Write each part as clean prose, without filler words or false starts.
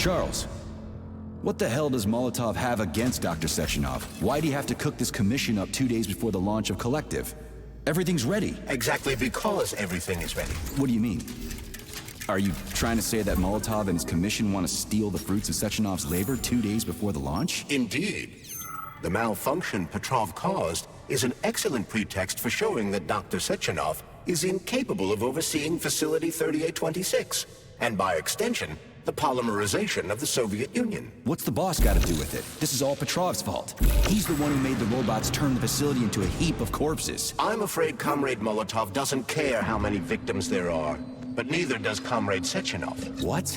Charles, what the hell does Molotov have against Dr. Sechenov? Why'd he have to cook this commission up 2 days before the launch of Collective? Everything's ready. Exactly because everything is ready. What do you mean? Are you trying to say that Molotov and his commission want to steal the fruits of Sechenov's labor 2 days before the launch? Indeed. The malfunction Petrov caused is an excellent pretext for showing that Dr. Sechenov is incapable of overseeing Facility 3826, and by extension, the polymerization of the Soviet Union. What's the boss got to do with it? This is all Petrov's fault. He's the one who made the robots turn the facility into a heap of corpses. I'm afraid Comrade Molotov doesn't care how many victims there are, but neither does Comrade Sechenov. What?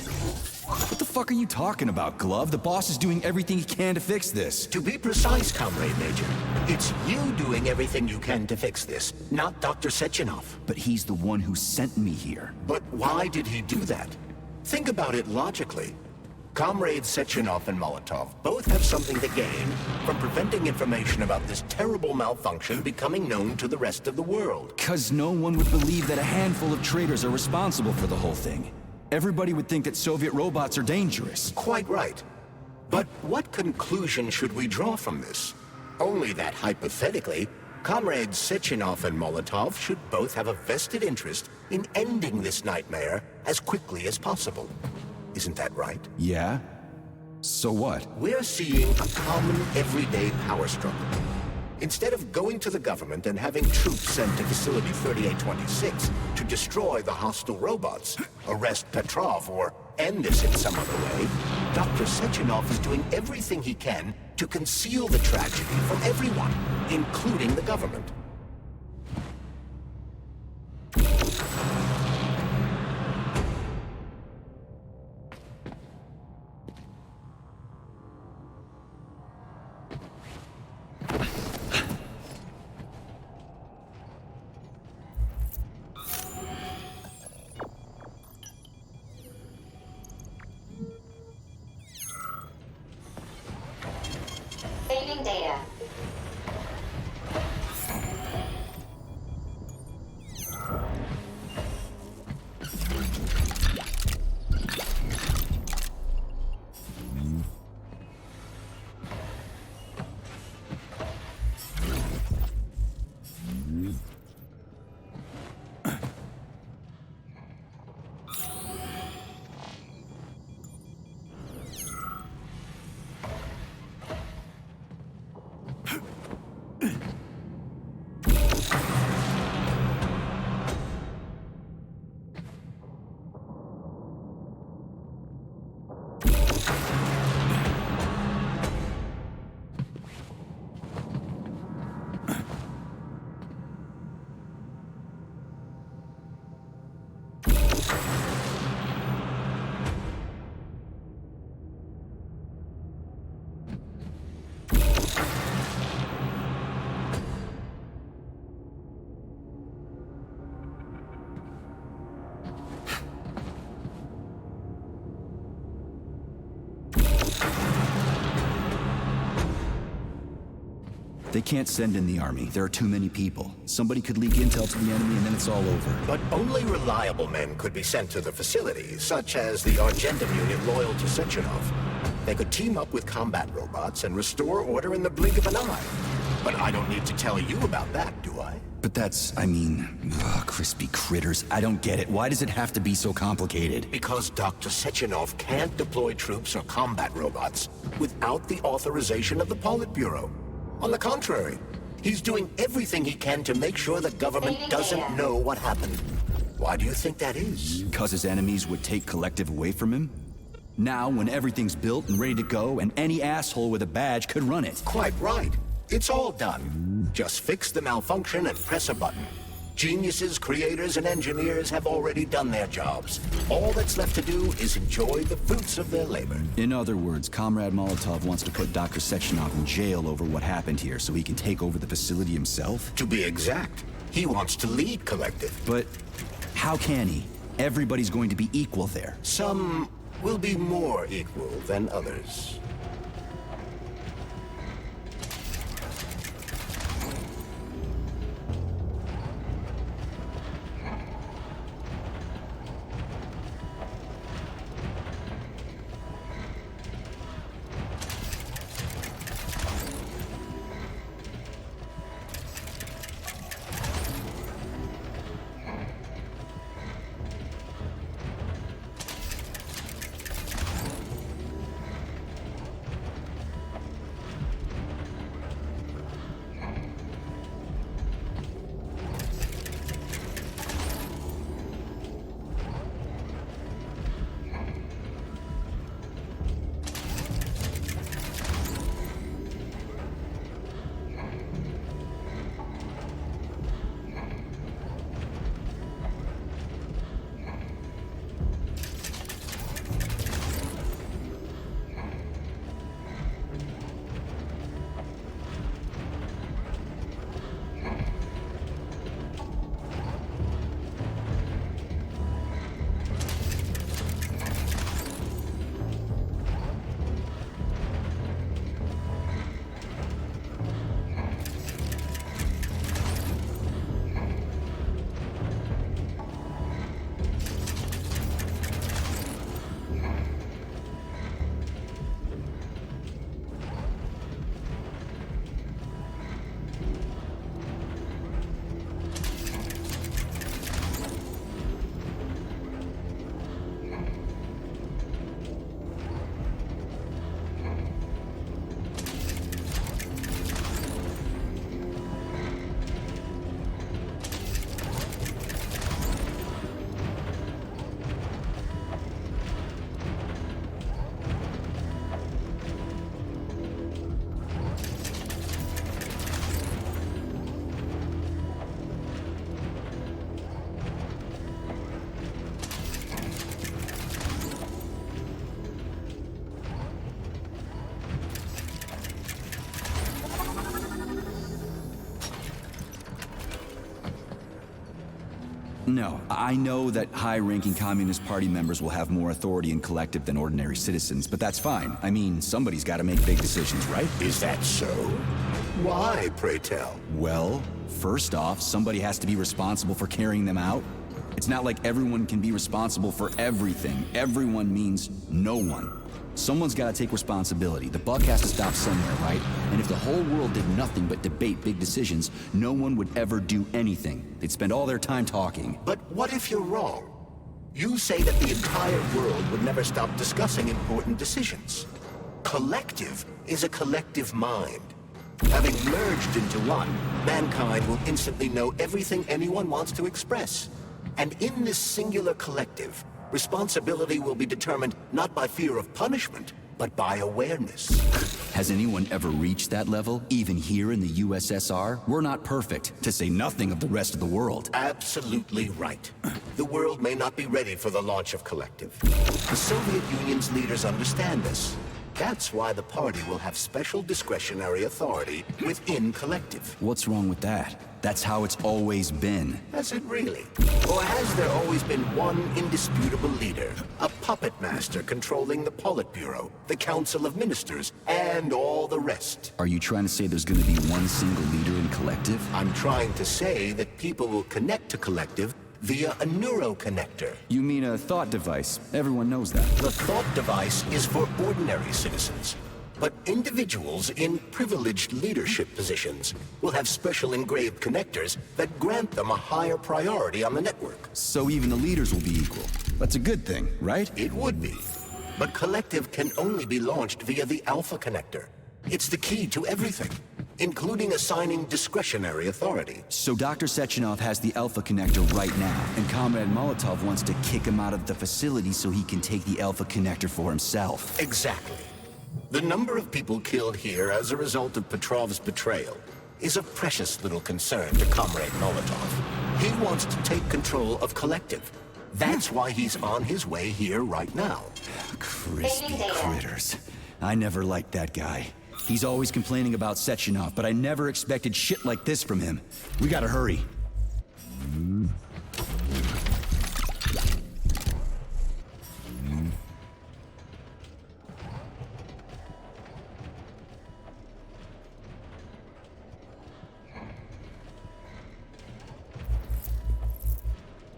What the fuck are you talking about, Glove? The boss is doing everything he can to fix this. To be precise, Comrade Major, it's you doing everything you can to fix this, not Dr. Sechenov. But he's the one who sent me here. But why did he do that? Think about it logically. Comrades Sechenov and Molotov both have something to gain from preventing information about this terrible malfunction becoming known to the rest of the world. 'Cause no one would believe that a handful of traitors are responsible for the whole thing. Everybody would think that Soviet robots are dangerous. Quite right. But what conclusion should we draw from this? Only that hypothetically, Comrades Sechenov and Molotov should both have a vested interest in ending this nightmare as quickly as possible. Isn't that right? Yeah? So what? We're seeing a common everyday power struggle. Instead of going to the government and having troops sent to Facility 3826 to destroy the hostile robots, arrest Petrov, or end this in some other way, Dr. Sechenov is doing everything he can to conceal the tragedy from everyone, including the government. Saving data. They can't send in the army. There are too many people. Somebody could leak intel to the enemy and then it's all over. But only reliable men could be sent to the facility, such as the Argentum unit loyal to Sechenov. They could team up with combat robots and restore order in the blink of an eye. But I don't need to tell you about that, do I? But that's, I mean, crispy critters. I don't get it. Why does it have to be so complicated? Because Dr. Sechenov can't deploy troops or combat robots without the authorization of the Politburo. On the contrary, he's doing everything he can to make sure the government doesn't know what happened. Why do you think that is? Because his enemies would take Collective away from him? Now, when everything's built and ready to go, and any asshole with a badge could run it. Quite right. It's all done. Just fix the malfunction and press a button. Geniuses, creators, and engineers have already done their jobs. All that's left to do is enjoy the fruits of their labor. In other words, Comrade Molotov wants to put Dr. Sechenov in jail over what happened here so he can take over the facility himself? To be exact, he wants to lead Collective. But how can he? Everybody's going to be equal there. Some will be more equal than others. No, I know that high-ranking Communist Party members will have more authority in Collective than ordinary citizens, but that's fine. I mean, somebody's got to make big decisions, right? Is that so? Why, pray tell? Well, first off, somebody has to be responsible for carrying them out. It's not like everyone can be responsible for everything. Everyone means no one. Someone's got to take responsibility. The buck has to stop somewhere, right? And if the whole world did nothing but debate big decisions, no one would ever do anything. They'd spend all their time talking. But what if you're wrong? You say that the entire world would never stop discussing important decisions. Collective is a collective mind. Having merged into one, mankind will instantly know everything anyone wants to express. And in this singular collective, responsibility will be determined not by fear of punishment, but by awareness. Has anyone ever reached that level, even here in the USSR? We're not perfect, to say nothing of the rest of the world. Absolutely right. The world may not be ready for the launch of Collective. The Soviet Union's leaders understand this. That's why the party will have special discretionary authority within Collective. What's wrong with that? That's how it's always been. Has it really? Or has there always been one indisputable leader? A puppet master controlling the Politburo, the Council of Ministers, and all the rest? Are you trying to say there's gonna be one single leader in Collective? I'm trying to say that people will connect to Collective via a neuroconnector. You mean a thought device. Everyone knows that. The thought device is for ordinary citizens. But individuals in privileged leadership positions will have special engraved connectors that grant them a higher priority on the network. So even the leaders will be equal. That's a good thing, right? It would be. But Collective can only be launched via the Alpha Connector. It's the key to everything, including assigning discretionary authority. So Dr. Sechenov has the Alpha Connector right now, and Comrade Molotov wants to kick him out of the facility so he can take the Alpha Connector for himself. Exactly. The number of people killed here as a result of Petrov's betrayal is a precious little concern to Comrade Molotov. He wants to take control of Collective. That's why he's on his way here right now. Crispy critters. I never liked that guy. He's always complaining about Sechenov, but I never expected shit like this from him. We gotta hurry.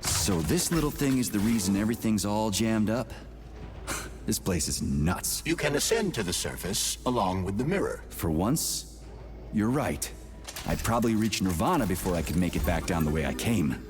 So this little thing is the reason everything's all jammed up? This place is nuts. You can ascend to the surface along with the mirror. For once, you're right. I'd probably reach Nirvana before I could make it back down the way I came.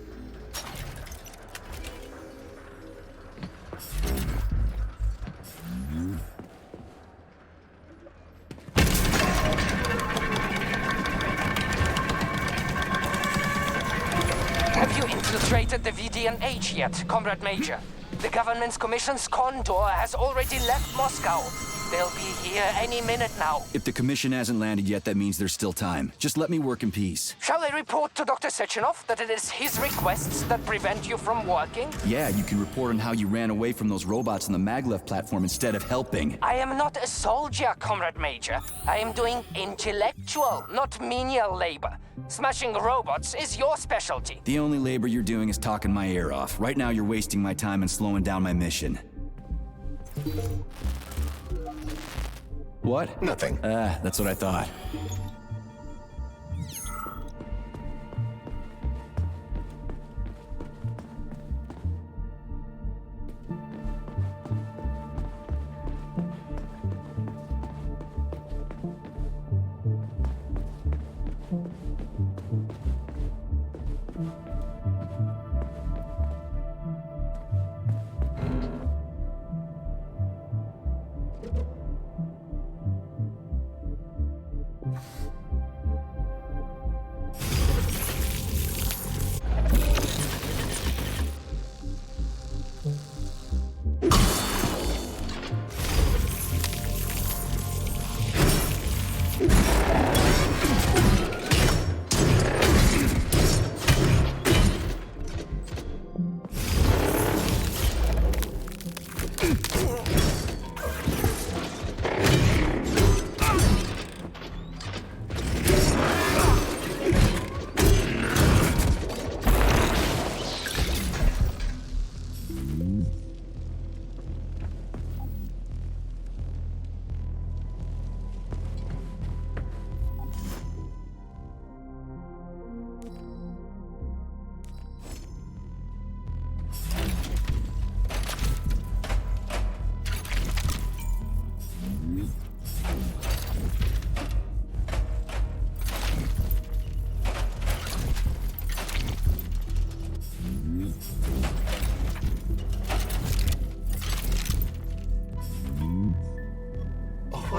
Have you infiltrated the VDNH yet, Comrade Major? The government's commission's condor has already left Moscow. They'll be here any minute now. If the commission hasn't landed yet, that means there's still time. Just let me work in peace. Shall I report to Dr. Sechenov that it is his requests that prevent you from working? Yeah, you can report on how you ran away from those robots on the maglev platform instead of helping. I am not a soldier, Comrade Major. I am doing intellectual, not menial labor. Smashing robots is your specialty. The only labor you're doing is talking my ear off. Right now, you're wasting my time and slowing down my mission. What? Nothing. That's what I thought.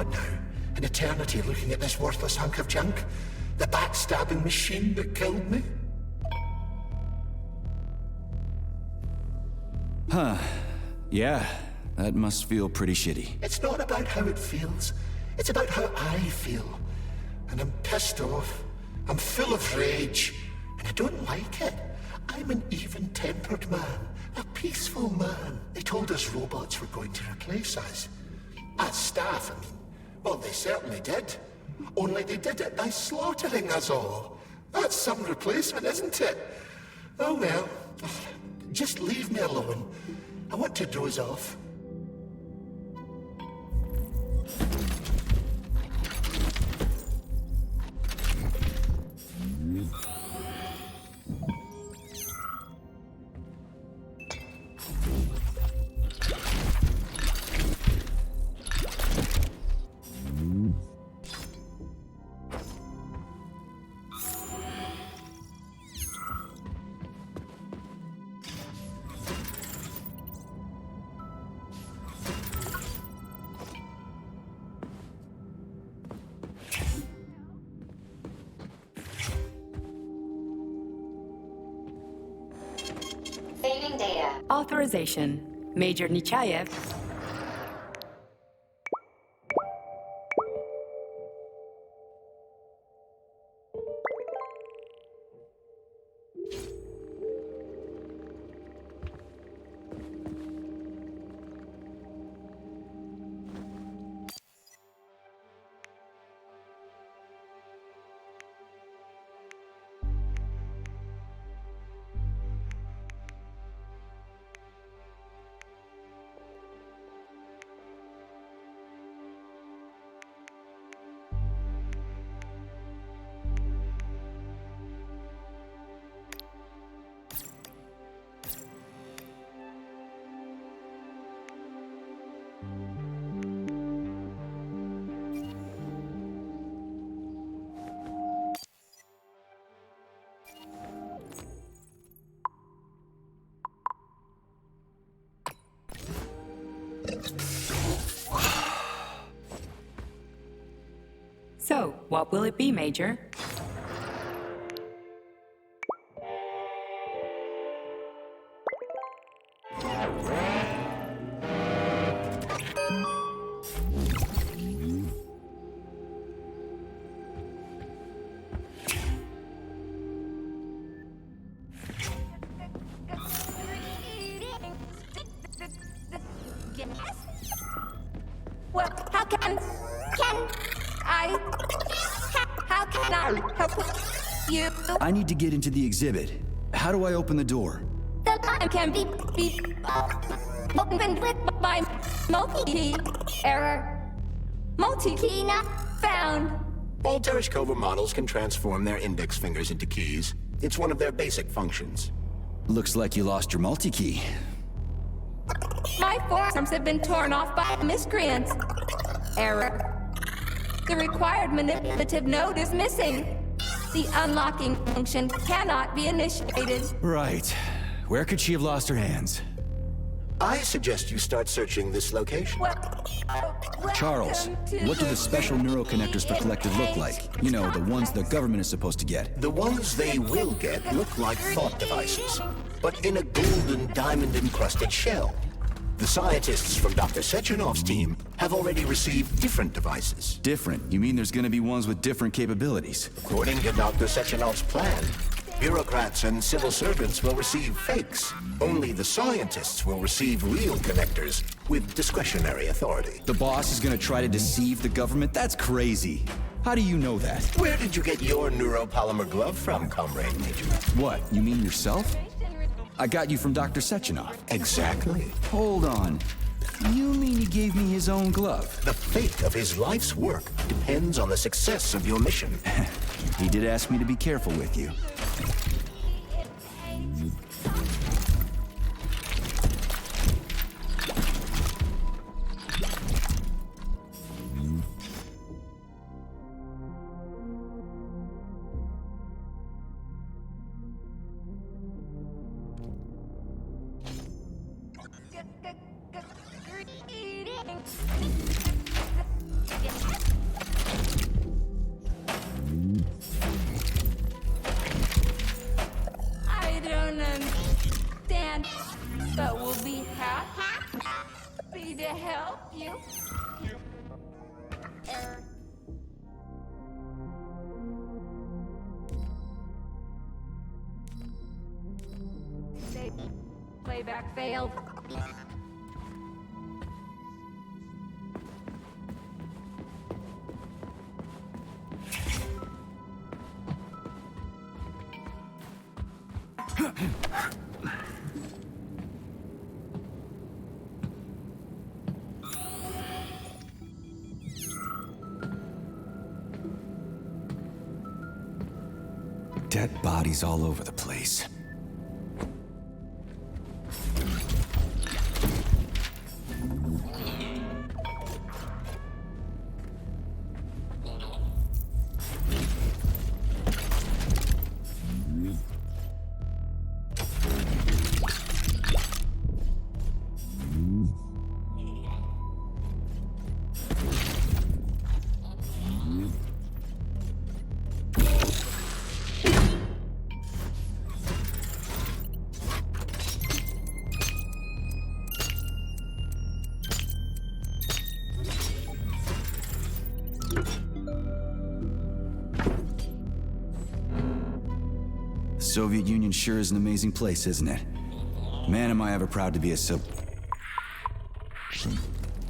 What now? An eternity looking at this worthless hunk of junk? The backstabbing machine that killed me? Huh. Yeah, that must feel pretty shitty. It's not about how it feels. It's about how I feel. And I'm pissed off. I'm full of rage. And I don't like it. I'm an even-tempered man. A peaceful man. They told us robots were going to replace us. As staff, I mean. Well, they certainly did. Only they did it by slaughtering us all. That's some replacement, isn't it? Oh well. Just leave me alone. I want to doze off. Saving data. Authorization. Major Nechayev. So, what will it be, Major? Well, how can I help you? I need to get into the exhibit. How do I open the door? The line can be opened with my multi-key error. Multi-key not found. All Tereshkova models can transform their index fingers into keys. It's one of their basic functions. Looks like you lost your multi-key. My forearms have been torn off by miscreants. Error. The required manipulative node is missing. The unlocking function cannot be initiated. Right. Where could she have lost her hands? I suggest you start searching this location. Charles, what do the special neuroconnectors for Collective look like? You know, the ones the government is supposed to get. The ones they will get look like thought devices, but in a gold and diamond-encrusted shell. The scientists from Dr. Sechenov's team have already received different devices. Different? You mean there's gonna be ones with different capabilities? According to Dr. Sechenov's plan, bureaucrats and civil servants will receive fakes. Only the scientists will receive real connectors with discretionary authority. The boss is gonna try to deceive the government? That's crazy. How do you know that? Where did you get your neuropolymer glove from, Comrade Major? What, you mean yourself? I got you from Dr. Sechenov. Exactly. Hold on. You mean he gave me his own glove? The fate of his life's work depends on the success of your mission. He did ask me to be careful with you. help you? Error. Playback failed. Dead bodies all over the place. The Soviet Union sure is an amazing place, isn't it? Man, am I ever proud to be a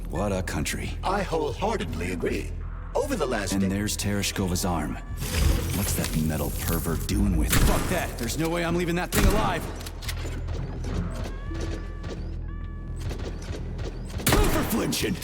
What a country. I wholeheartedly agree. Over the last And there's Tereshkova's arm. What's that metal pervert doing with it? Fuck that! There's no way I'm leaving that thing alive! Go for flinching!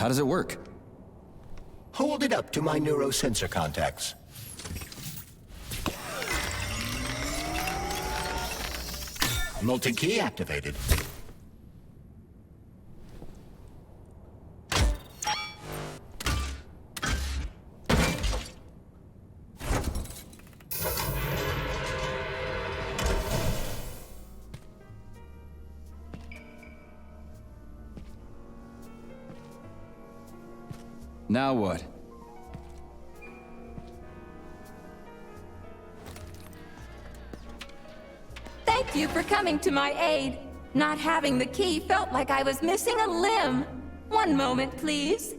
How does it work? Hold it up to my neurosensor contacts. Multi-key activated. Now what? Thank you for coming to my aid. Not having the key felt like I was missing a limb. One moment, please.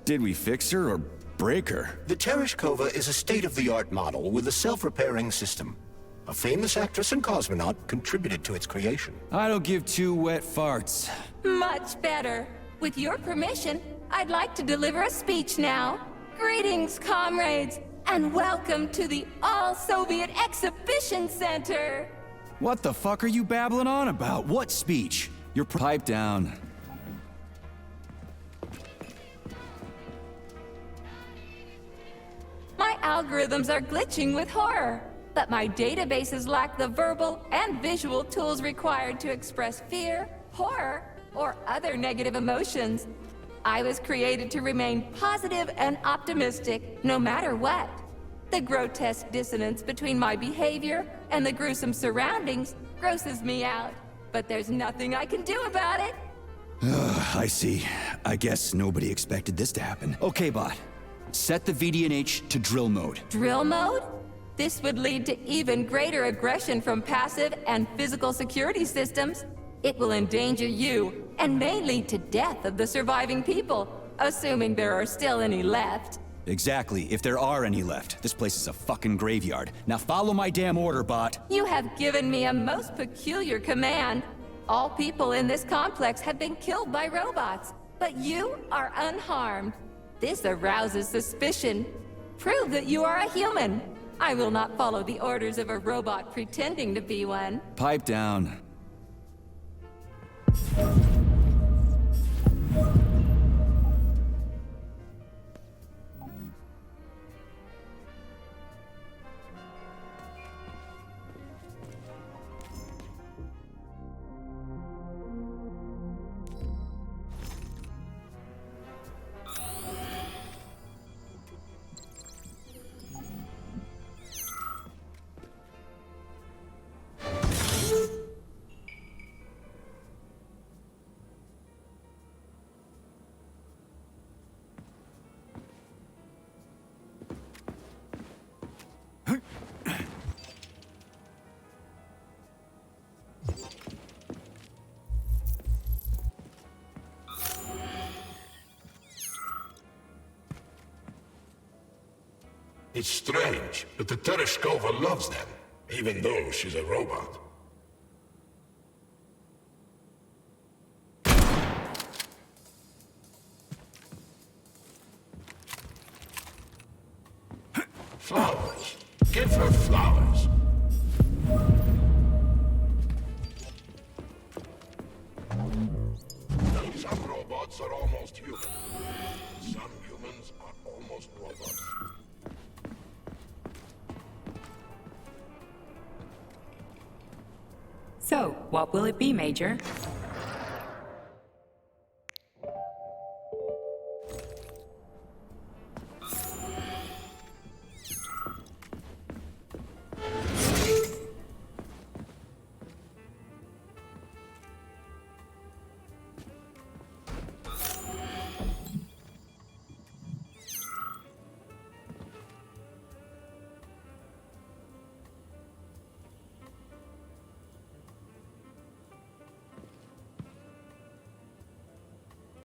Did we fix her or break her? The Tereshkova is a state-of-the-art model with a self-repairing system. A famous actress and cosmonaut contributed to its creation. I don't give two wet farts. Much better. With your permission, I'd like to deliver a speech now. Greetings, comrades, and welcome to the All-Soviet Exhibition Center. What the fuck are you babbling on about? What speech? You're pipe down. My algorithms are glitching with horror, but my databases lack the verbal and visual tools required to express fear, horror, or other negative emotions. I was created to remain positive and optimistic, no matter what. The grotesque dissonance between my behavior and the gruesome surroundings grosses me out, but there's nothing I can do about it. I see. I guess nobody expected this to happen. Okay, bot. Set the VDNH to drill mode. Drill mode? This would lead to even greater aggression from passive and physical security systems. It will endanger you, and may lead to death of the surviving people, assuming there are still any left. Exactly, if there are any left. This place is a fucking graveyard. Now follow my damn order, bot. You have given me a most peculiar command. All people in this complex have been killed by robots, but you are unharmed. This arouses suspicion. Prove that you are a human. I will not follow the orders of a robot pretending to be one. Pipe down. It's strange, but the Tereshkova loves them, even though she's a robot. Flowers. Give her flowers. Some robots are almost human. Some humans are almost robots. So, what will it be, Major?